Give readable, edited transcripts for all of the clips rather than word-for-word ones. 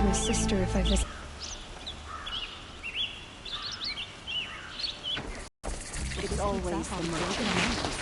my sister if I visit. It's always the merchant.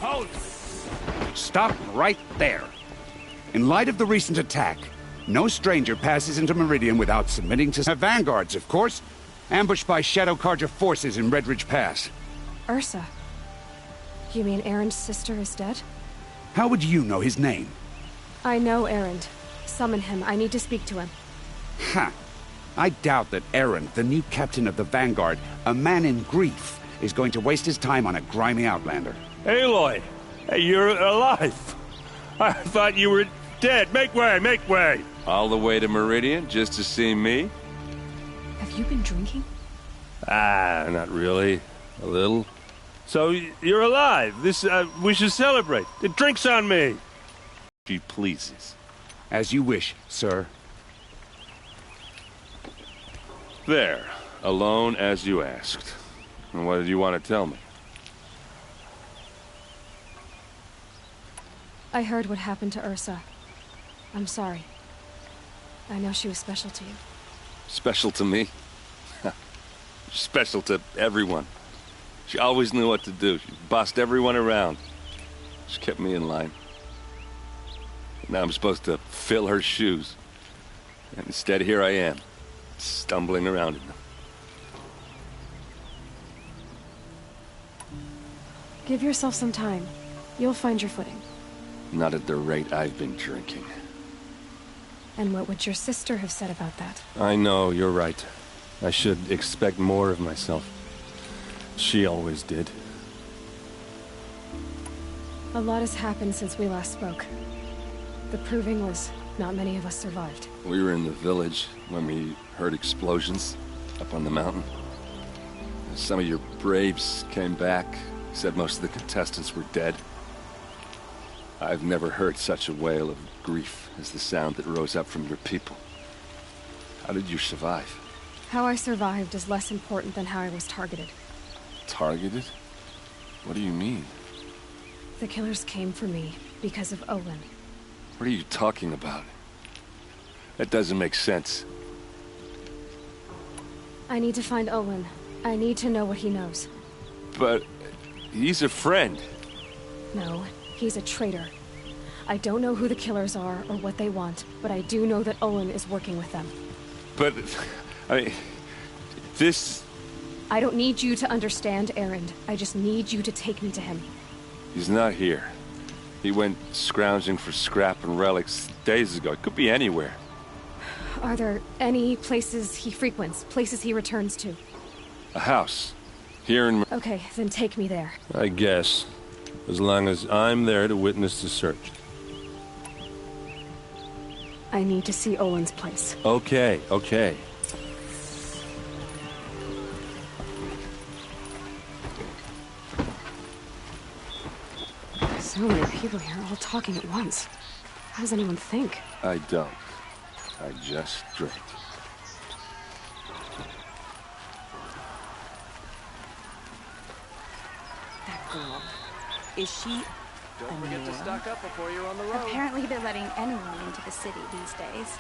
Hold! Stop right there. In light of the recent attack, no stranger passes into Meridian without submitting to vanguards, of course, ambushed by Shadow Carja forces in Redridge Pass. Ursa. You mean Erend's sister is dead? How would you know his name? I know Erend. Summon him. I need to speak to him. Ha! I doubt that Erend, the new captain of the Vanguard, a man in grief, is going to waste his time on a grimy outlander. Aloy! Hey, you're alive! I thought you were dead. Make way, make way! All the way to Meridian just to see me? Have you been drinking? Ah, not really. A little. So, you're alive. We should celebrate. The drink's on me. She pleases. As you wish, sir. There. Alone as you asked. And what did you want to tell me? I heard what happened to Ursa. I'm sorry. I know she was special to you. Special to me? Special to everyone. She always knew what to do. She bossed everyone around. She kept me in line. Now I'm supposed to fill her shoes. And instead, here I am, stumbling around in them. Give yourself some time. You'll find your footing. Not at the rate I've been drinking. And what would your sister have said about that? I know, you're right. I should expect more of myself. She always did. A lot has happened since we last spoke. The proving was not many of us survived. We were in the village when we heard explosions up on the mountain. Some of your braves came back, said most of the contestants were dead. I've never heard such a wail of grief as the sound that rose up from your people. How did you survive? How I survived is less important than how I was targeted. Targeted? What do you mean? The killers came for me because of Olin. What are you talking about? That doesn't make sense. I need to find Olin. I need to know what he knows. But he's a friend. No, he's a traitor. I don't know who the killers are or what they want, but I do know that Olin is working with them. But, I mean, this... I don't need you to understand, Erend. I just need you to take me to him. He's not here. He went scrounging for scrap and relics days ago. It could be anywhere. Are there any places he frequents, places he returns to? A house. Here in... Okay, then take me there. I guess. As long as I'm there to witness the search. I need to see Olin's place. Okay, okay. So many people here, all talking at once. How does anyone think? I don't. I just drink. That girl. Is she... Don't forget to stock up before you're on the road. Apparently they're letting anyone into the city these days.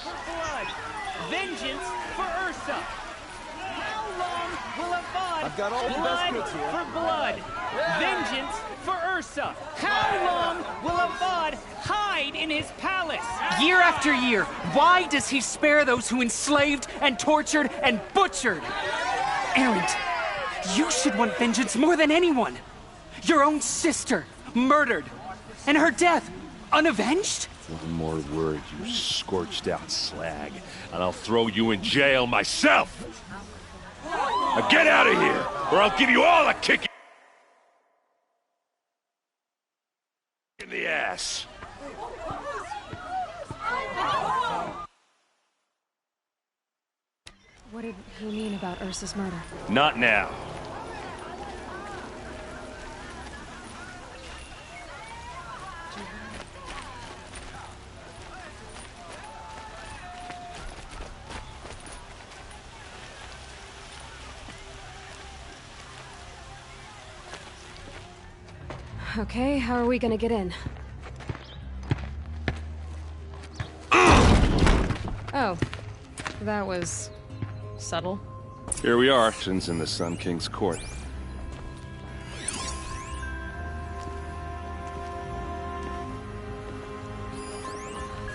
For blood! Vengeance for Ursa! How long will Avad I've got all the best goods here. for blood? Vengeance for Ursa! How long will Avad hide in his palace? Year after year, why does he spare those who enslaved and tortured and butchered? Erend, you should want vengeance more than anyone. Your own sister, murdered, and her death, unavenged? One more word, you scorched out slag, and I'll throw you in jail myself! Now get out of here, or I'll give you all a kick in the ass! What did he mean about Ursa's murder? Not now. Okay, how are we gonna get in? Oh, that was subtle. Here we are, in the Sun King's court.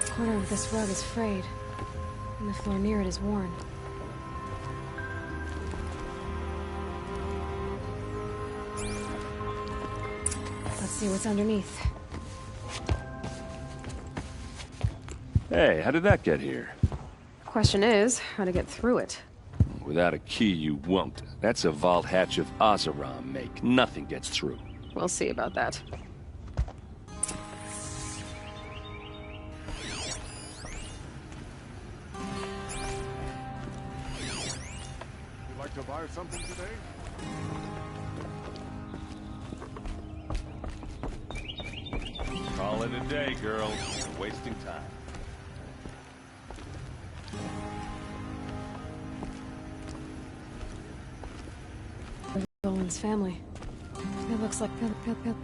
The corner of this rug is frayed, and the floor near it is worn. Let's see what's underneath. Hey, how did that get here? Question is, how to get through it. Without a key, you won't. That's a vault hatch of Oseram make. Nothing gets through. We'll see about that. You'd like to buy something today? Call it a day, girl. You're wasting time. Owen's family. It looks like a picture.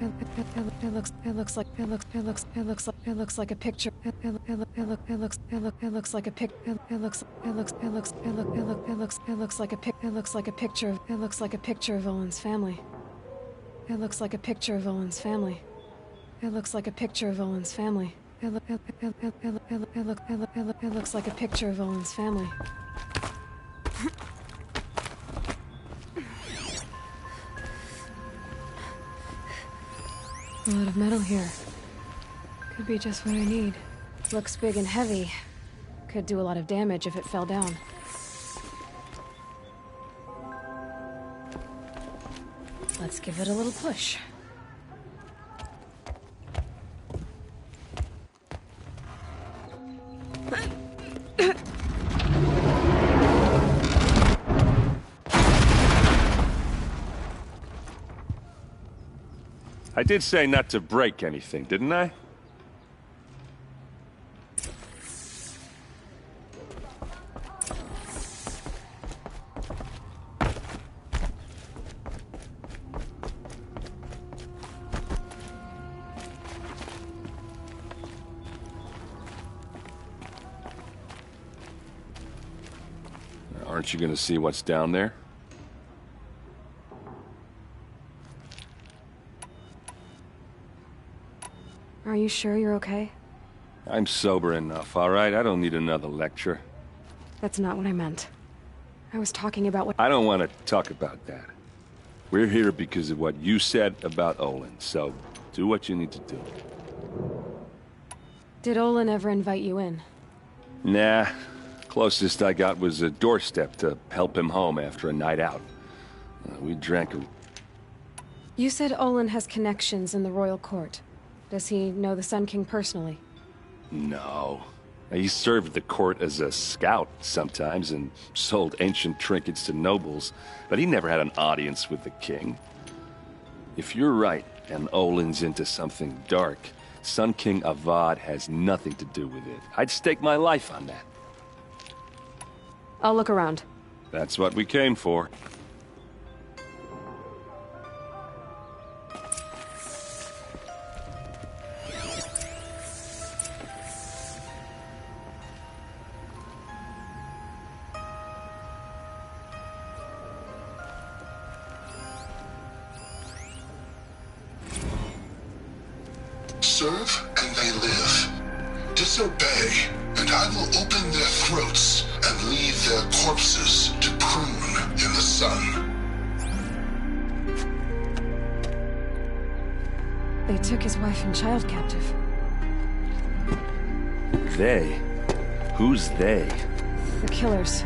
It looks like a picture of Owen's family. It looks like a picture of Owen's family. It looks like a picture of Owen's family. It looks like a picture of Owen's family. A lot of metal here. Could be just what I need. Looks big and heavy. Could do a lot of damage if it fell down. Let's give it a little push. I did say not to break anything, didn't I? Aren't you gonna see what's down there? Are you sure you're okay? I'm sober enough, all right? I don't need another lecture. That's not what I meant. I was talking about what— I don't want to talk about that. We're here because of what you said about Olin, so do what you need to do. Did Olin ever invite you in? Nah. Closest I got was a doorstep to help him home after a night out. We drank a... You said Olin has connections in the royal court. Does he know the Sun King personally? No. He served the court as a scout sometimes and sold ancient trinkets to nobles, but he never had an audience with the king. If you're right, and Olin's into something dark, Sun King Avad has nothing to do with it. I'd stake my life on that. I'll look around. That's what we came for. Serve and they live. Disobey, and I will open their throats and leave their corpses to prune in the sun. They took his wife and child captive. They? Who's they? The killers.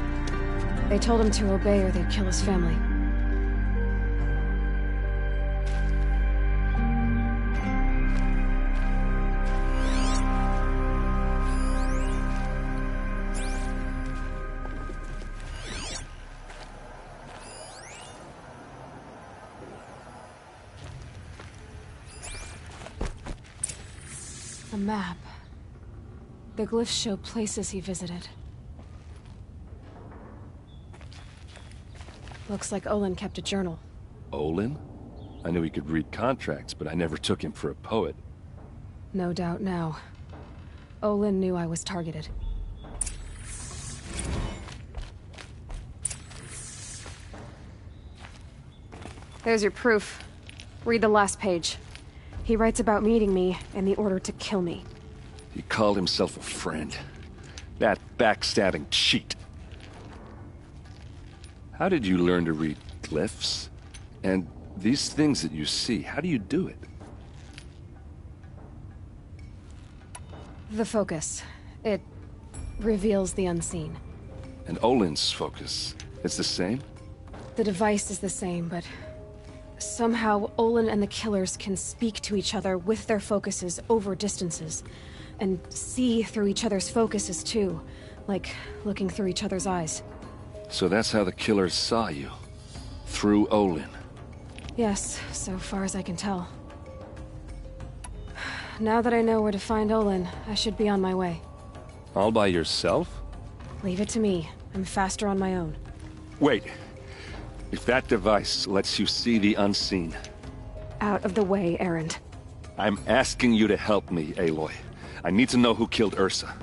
They told him to obey or they'd kill his family. A map. The glyphs show places he visited. Looks like Olin kept a journal. Olin? I knew he could read contracts, but I never took him for a poet. No doubt now. Olin knew I was targeted. There's your proof. Read the last page. He writes about meeting me and the order to kill me. He called himself a friend. That backstabbing cheat. How did you learn to read glyphs? And these things that you see, how do you do it? The focus. It reveals the unseen. And Olin's focus, it's the same? The device is the same, but somehow Olin and the killers can speak to each other with their focuses over distances. And see through each other's focuses too. Like looking through each other's eyes. So that's how the killers saw you. Through Olin. Yes, so far as I can tell. Now that I know where to find Olin, I should be on my way. All by yourself? Leave it to me. I'm faster on my own. Wait. If that device lets you see the unseen... Out of the way, Erend. I'm asking you to help me, Aloy. I need to know who killed Ursa.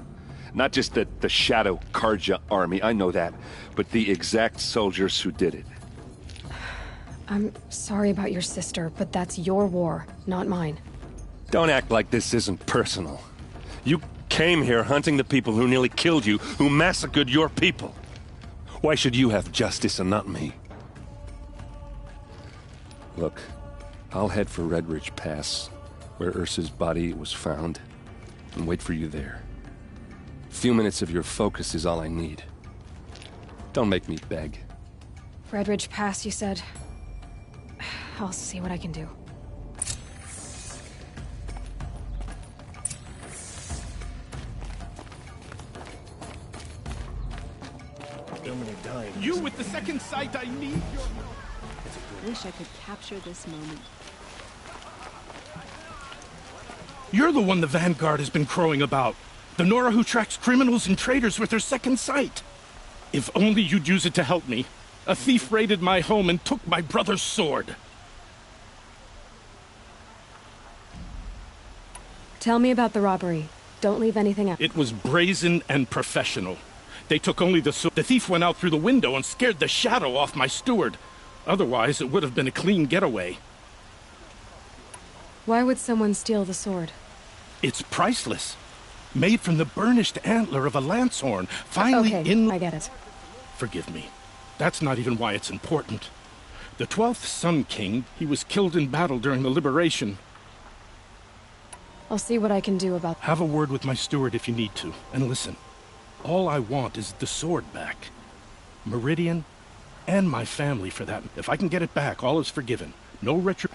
Not just the Shadow Karja army, I know that, but the exact soldiers who did it. I'm sorry about your sister, but that's your war, not mine. Don't act like this isn't personal. You came here hunting the people who nearly killed you, who massacred your people. Why should you have justice and not me? Look, I'll head for Red Ridge Pass, where Ursa's body was found, and wait for you there. A few minutes of your focus is all I need. Don't make me beg. Red Ridge Pass, you said? I'll see what I can do. You with the second sight, I need your... Wish I could capture this moment. You're the one the Vanguard has been crowing about. The Nora who tracks criminals and traitors with her second sight. If only you'd use it to help me. A thief raided my home and took my brother's sword. Tell me about the robbery. Don't leave anything out. It was brazen and professional. They took only the sword. The thief went out through the window and scared the shadow off my steward. Otherwise, it would have been a clean getaway. Why would someone steal the sword? It's priceless. Made from the burnished antler of a lancelhorn. Finally Okay, I get it. Forgive me. That's not even why it's important. The 12th Sun King, he was killed in battle during the Liberation. I'll see what I can do about... Have a word with my steward if you need to. And listen, all I want is the sword back. Meridian, and my family for that. If I can get it back, all is forgiven. No retro...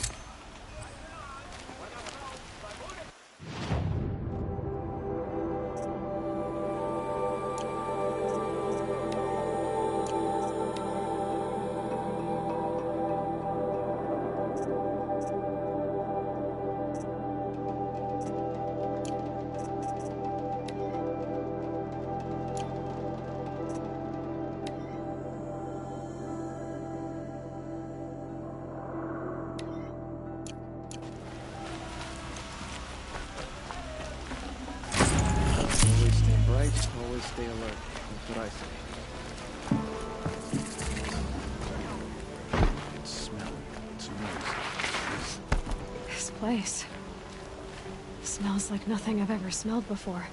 Always stay alert. That's what I say. It's smelling. It's noise. This place... smells like nothing I've ever smelled before.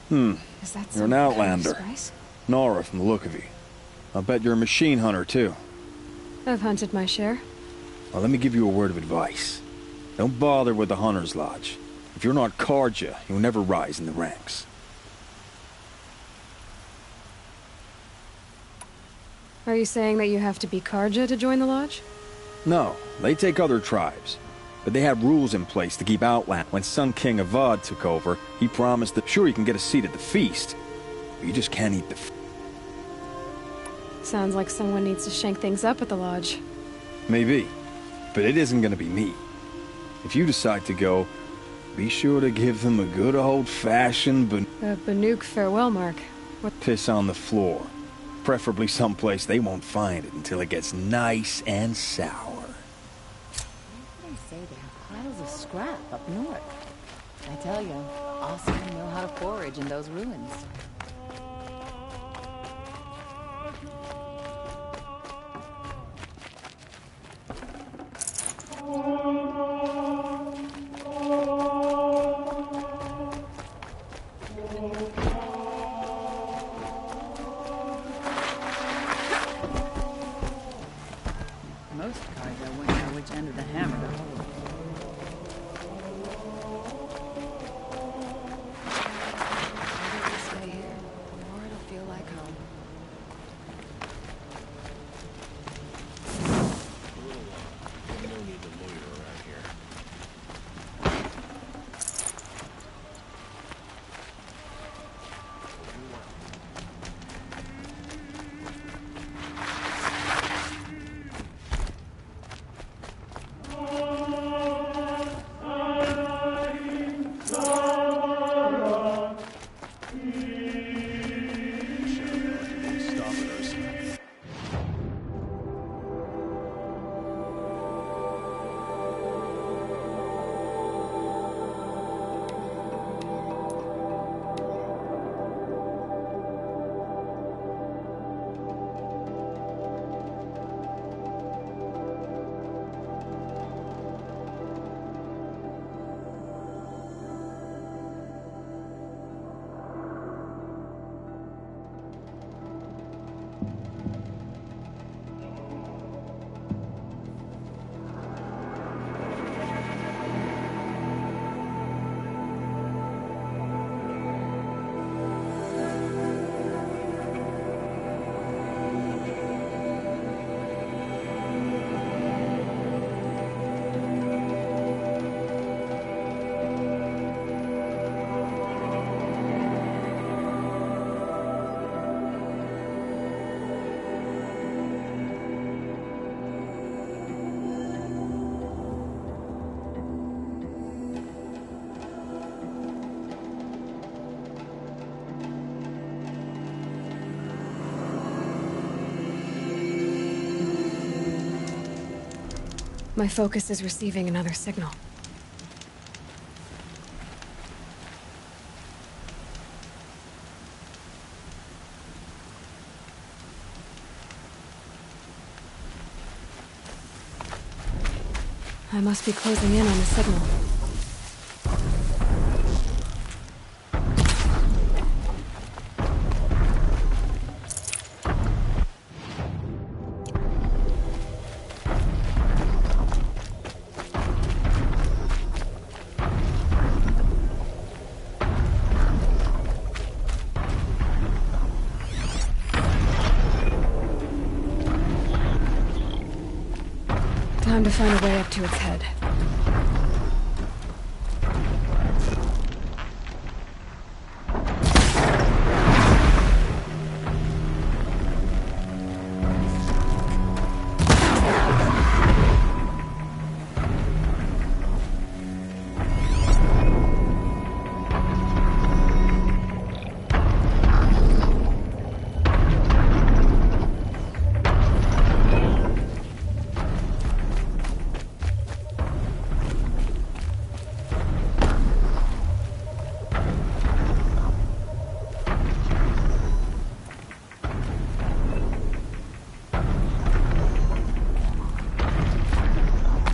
Is that You're an some kind of outlander. spice? Nora from the look of you. I'll bet you're a machine hunter, too. I've hunted my share. Well, let me give you a word of advice. Don't bother with the Hunter's Lodge. If you're not Karja, you'll never rise in the ranks. Are you saying that you have to be Karja to join the lodge? No, they take other tribes. But they have rules in place to keep outland. When Sun King Avad took over, he promised that sure you can get a seat at the feast, but you just can't eat the Sounds like someone needs to shank things up at the lodge. Maybe, but it isn't gonna be me. If you decide to go, Be sure to give them a good old-fashioned The Banuk farewell mark. What? piss on the floor. Preferably someplace they won't find it until it gets nice and sour. They say they have piles of scrap up north. I tell you, also know how to forage in those ruins. Most cargo wouldn't know which end of the hammer to hold. Maybe we stay here, or it'll feel like home. No need to loiter around here. Stopping us. My focus is receiving another signal. I must be closing in on the signal. Time to find a way up to its head.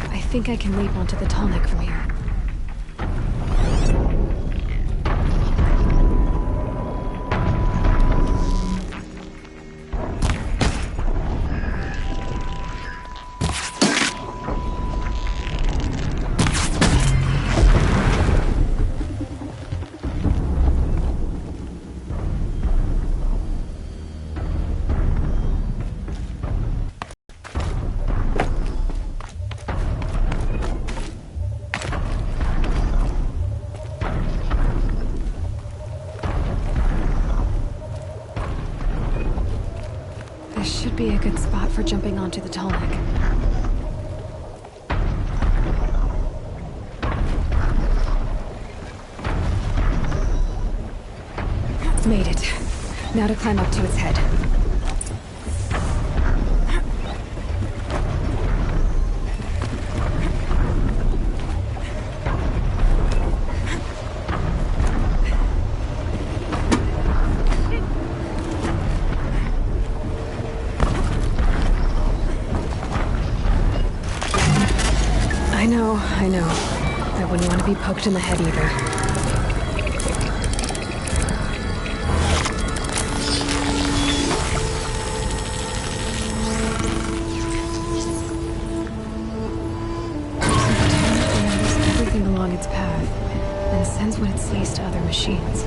I think I can leap onto the tall neck from here. This should be a good spot for jumping onto the tall neck. Made it. Now to climb up to its head. I know. I wouldn't want to be poked in the head either. Everything along its path, and sends what it sees to other machines.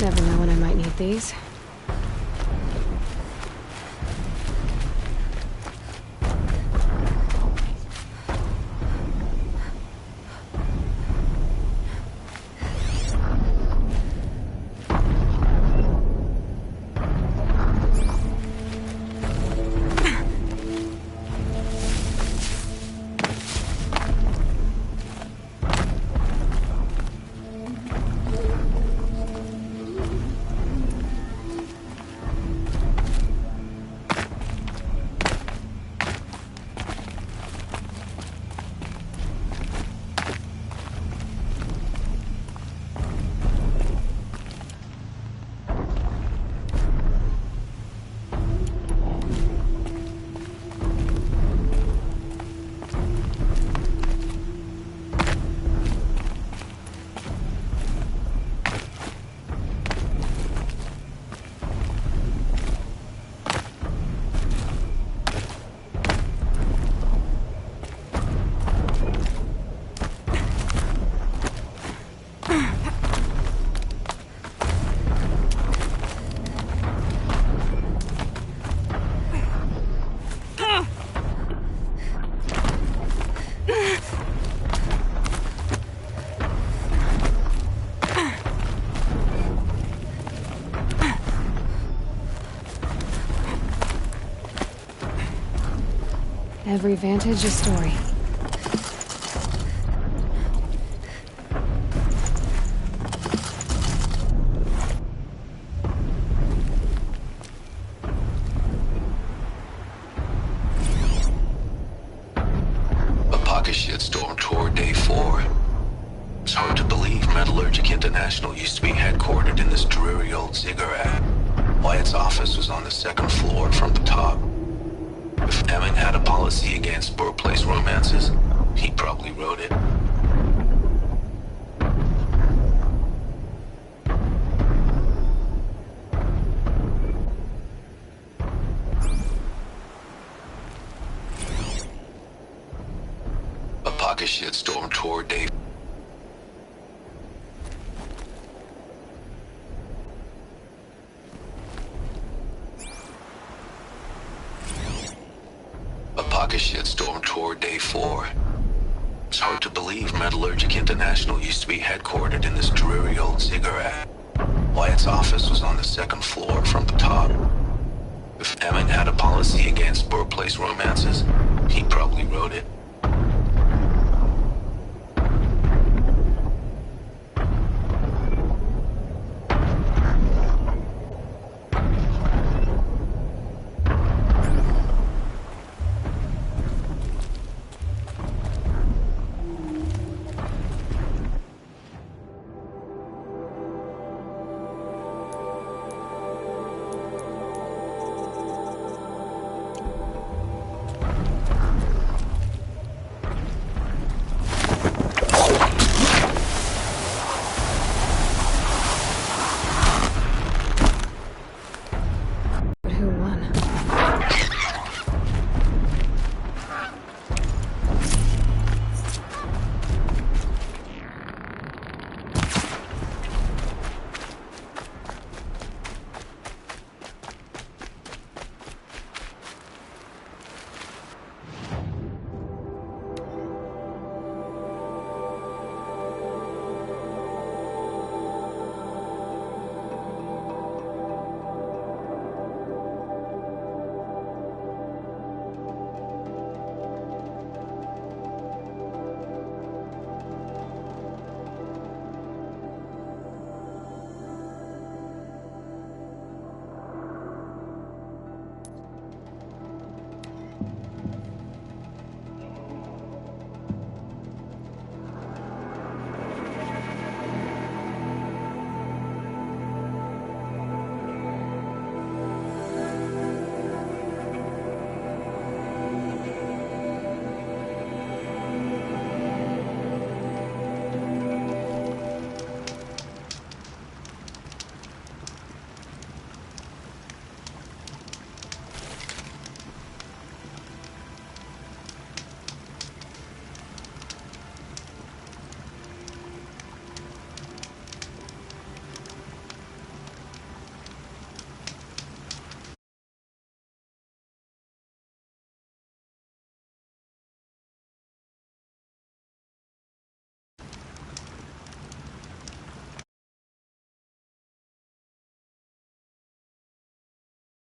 Never know when I might need these. every vantage a story. A pocket shitstorm tore day 4. It's hard to believe Metallurgic International used to be headquartered in this dreary old ziggurat. Wyatt's office was on the 2nd floor from the top. If Emming had a policy against birthplace romances, he probably wrote it. A pocket shitstorm tore day. A pocket shitstorm tore day 4. It's hard to believe Metallurgic International used to be headquartered in this dreary old ziggurat. Wyatt's office was on the 2nd floor from the top. If Emming had a policy against birthplace romances, he probably wrote it.